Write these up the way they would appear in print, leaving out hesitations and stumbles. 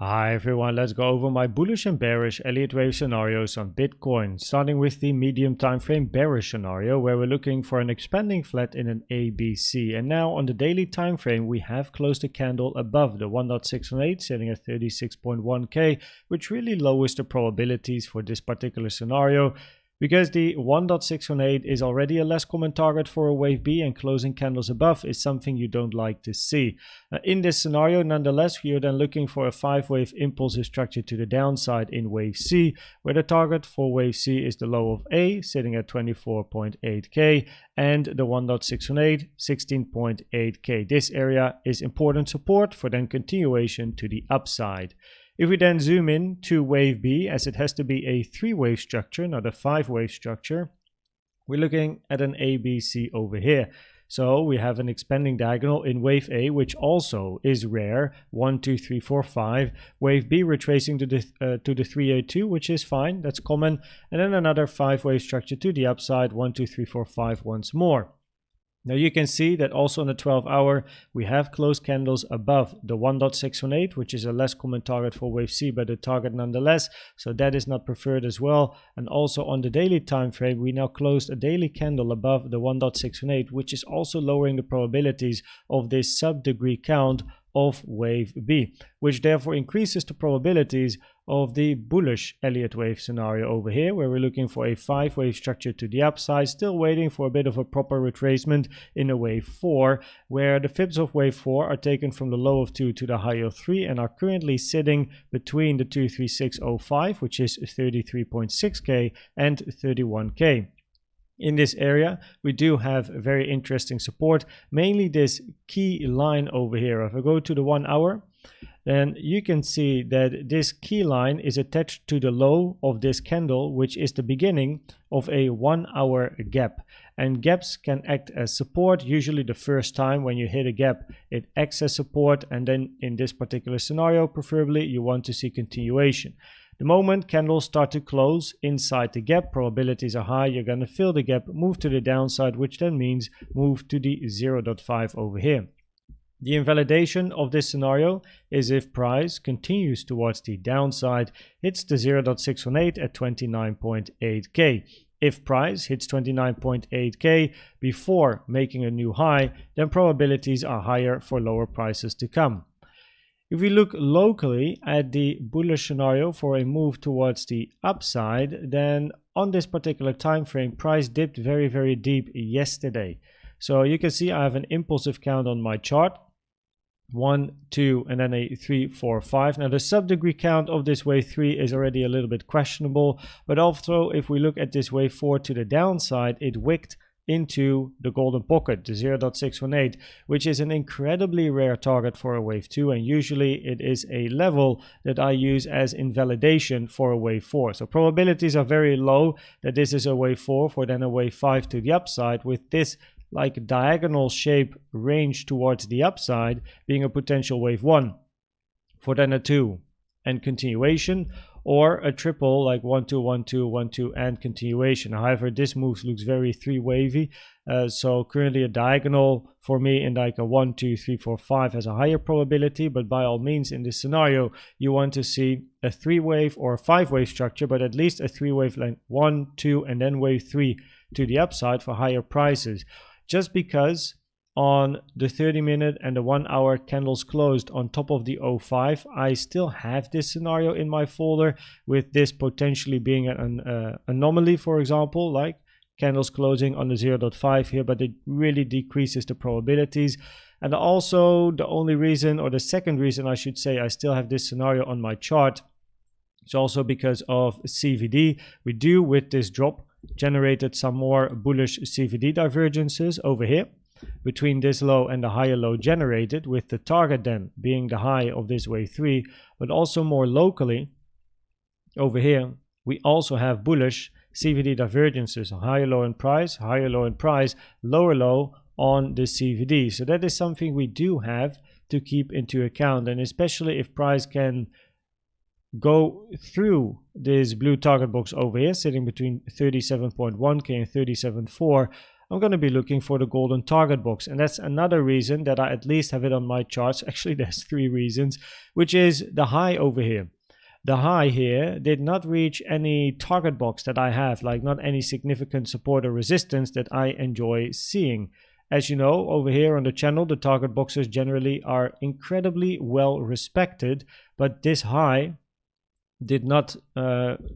Hi everyone, let's go over my bullish and bearish Elliott Wave scenarios on Bitcoin, starting with the medium time frame bearish scenario where we're looking for an expanding flat in an ABC. And now on the daily time frame we have closed a candle above the 1.618 sitting at 36.1k, which really lowers the probabilities for this particular scenario, because the 1.618 is already a less common target for a wave B, and closing candles above is something you don't like to see. In this scenario, nonetheless, we are then looking for a 5-wave impulsive structure to the downside in wave C, where the target for wave C is the low of A, sitting at 24.8k, and the 1.618, 16.8k. This area is important support for then continuation to the upside. If we then zoom in to wave B, as it has to be a 3-wave structure, not a 5-wave structure, we're looking at an ABC over here. So we have an expanding diagonal in wave A, which also is rare, 1, 2, 3, 4, 5. Wave B retracing to the 382, which is fine, that's common. And then another 5-wave structure to the upside, 1, 2, 3, 4, 5 once more. Now you can see that also on the 12-hour we have closed candles above the 1.618, which is a less common target for wave C, but a target nonetheless, so that is not preferred as well. And also on the daily time frame we now closed a daily candle above the 1.618, which is also lowering the probabilities of this sub-degree count of wave B, which therefore increases the probabilities of the bullish Elliott Wave scenario over here, where we're looking for a 5-wave structure to the upside, still waiting for a bit of a proper retracement in a wave 4, where the fibs of wave 4 are taken from the low of 2 to the high of 3 and are currently sitting between the 236.05, which is 33.6k, and 31k. In this area, we do have very interesting support, mainly this key line over here. If I go to the 1 hour, then you can see that this key line is attached to the low of this candle, which is the beginning of a 1 hour gap. And gaps can act as support. Usually the first time when you hit a gap, it acts as support. And then in this particular scenario, preferably you want to see continuation. The moment candles start to close inside the gap, probabilities are high, you're going to fill the gap, move to the downside, which then means move to the 0.5 over here. The invalidation of this scenario is if price continues towards the downside, hits the 0.618 at 29.8k. If price hits 29.8k before making a new high, then probabilities are higher for lower prices to come. If we look locally at the bullish scenario for a move towards the upside, then on this particular time frame, price dipped very deep yesterday. So you can see I have an impulsive count on my chart. 1, 2, and then a 3, 4, 5. Now the sub-degree count of this wave 3 is already a little bit questionable, but also if we look at this wave 4 to the downside, it wicked into the golden pocket, the 0.618, which is an incredibly rare target for a wave 2, and usually it is a level that I use as invalidation for a wave 4. So probabilities are very low that this is a wave 4 for then a wave 5 to the upside, with this like diagonal shape range towards the upside being a potential wave 1 for then a 2 and continuation, or a triple like 1, 2, 1, 2, 1, 2 and continuation. However, this move looks very 3-wavy, so currently a diagonal for me in like a 1, 2, 3, 4, 5 has a higher probability, but by all means in this scenario you want to see a 3-wave or a 5-wave structure, but at least a 3-wave length, 1, 2 and then wave 3 to the upside for higher prices. Just because on the 30-minute and the 1 hour candles closed on top of the 05, I still have this scenario in my folder, with this potentially being an anomaly, for example, like candles closing on the 0.5 here, but it really decreases the probabilities. And also the only reason, or the second reason I should say, I still have this scenario on my chart is also because of CVD. We do, with this drop, generated some more bullish CVD divergences over here between this low and the higher low generated, with the target then being the high of this wave 3, but also more locally over here we also have bullish CVD divergences, higher low in price, higher low in price, lower low on the CVD. So that is something we do have to keep into account, and especially if price can go through this blue target box over here sitting between 37.1k and 37.4, I'm going to be looking for the golden target box. And that's another reason that I at least have it on my charts. Actually, there's 3 reasons, which is the high over here. The high here did not reach any target box that I have, like not any significant support or resistance that I enjoy seeing. As you know, over here on the channel, the target boxes generally are incredibly well respected, but this high did not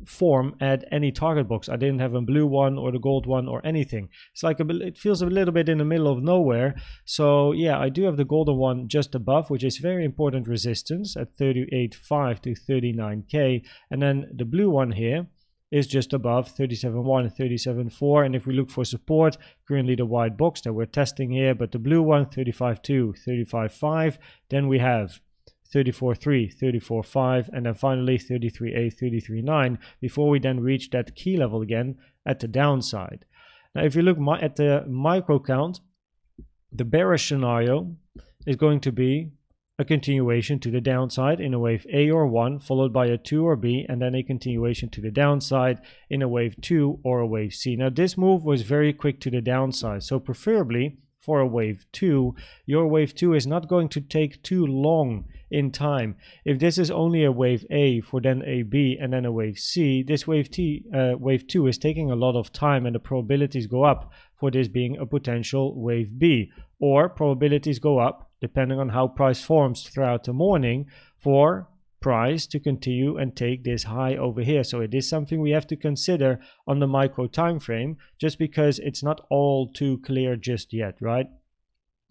form at any target box. I didn't have a blue one or the gold one or anything. It's like it feels a little bit in the middle of nowhere. So yeah, I do have the golden one just above, which is very important resistance at 38.5 to 39k, and then the blue one here is just above 37.1 and 37.4. And if we look for support, currently the white box that we're testing here, but the blue one 35.2, 35.5, then we have 34.3, 34.5, and then finally 33.8, 33.9, before we then reach that key level again at the downside. Now if you look at the micro count, the bearish scenario is going to be a continuation to the downside in a wave A or 1, followed by a 2 or B, and then a continuation to the downside in a wave 2 or a wave C. Now this move was very quick to the downside, so preferably for a wave 2, your wave 2 is not going to take too long in time. If this is only a wave A for then a B and then a wave C, this wave 2 is taking a lot of time, and the probabilities go up for this being a potential wave B, or probabilities go up depending on how price forms throughout the morning for price to continue and take this high over here. So it is something we have to consider on the micro time frame, just because it's not all too clear just yet, right?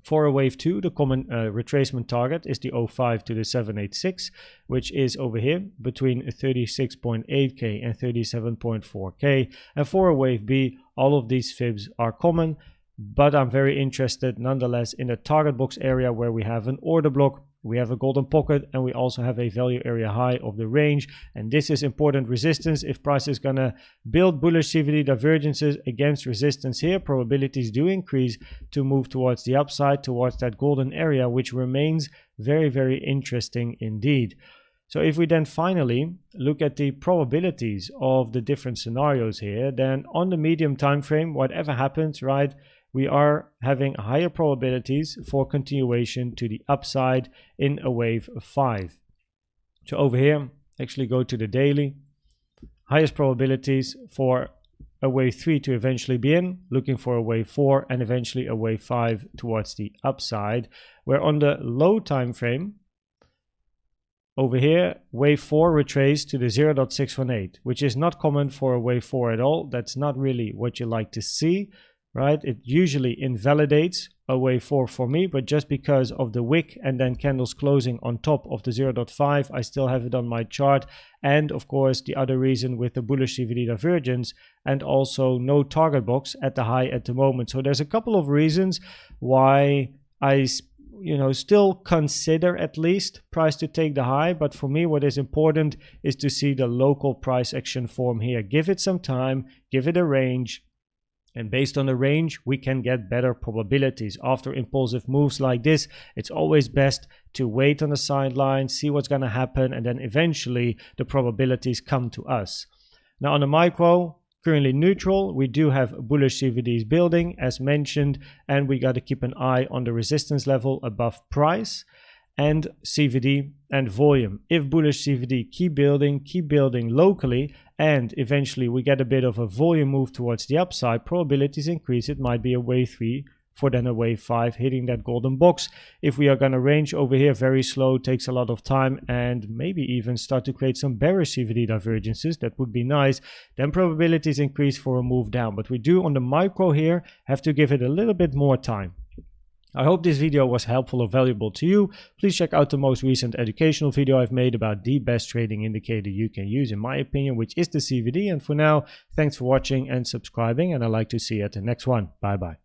For a wave 2, the common retracement target is the 05 to the 786, which is over here between 36.8k and 37.4k. And for a wave B, all of these fibs are common, but I'm very interested nonetheless in the target box area where we have an order block, we have a golden pocket, and we also have a value area high of the range. And this is important resistance. If price is going to build bullish CVD divergences against resistance here, probabilities do increase to move towards the upside, towards that golden area, which remains very, very interesting indeed. So if we then finally look at the probabilities of the different scenarios here, then on the medium time frame, whatever happens, right, we are having higher probabilities for continuation to the upside in a wave 5. So over here, actually go to the daily. Highest probabilities for a wave 3 to eventually be in, looking for a wave 4 and eventually a wave 5 towards the upside. Where on the low time frame, over here, wave 4 retraced to the 0.618, which is not common for a wave 4 at all. That's not really what you like to see, right? It usually invalidates a wave 4 for me, but just because of the wick and then candles closing on top of the 0.5, I still have it on my chart. And of course, the other reason with the bullish CVD divergence and also no target box at the high at the moment. So there's a couple of reasons why I still consider at least price to take the high, but for me what is important is to see the local price action form here. Give it some time, give it a range, and based on the range we can get better probabilities. After impulsive moves like this, it's always best to wait on the sideline, see what's going to happen, and then eventually the probabilities come to us. Now on the micro, currently neutral, we do have bullish CVDs building as mentioned, and we got to keep an eye on the resistance level above price and CVD and volume. If bullish CVD keep building locally, and eventually we get a bit of a volume move towards the upside, probabilities increase. It might be a wave 3 for then a wave 5 hitting that golden box. If we are going to range over here very slow, takes a lot of time, and maybe even start to create some bearish CVD divergences, that would be nice, then probabilities increase for a move down. But we do on the micro here have to give it a little bit more time. I hope this video was helpful or valuable to you. Please check out the most recent educational video I've made about the best trading indicator you can use in my opinion, which is the CVD. And for now, thanks for watching and subscribing, and I'd like to see you at the next one. Bye bye.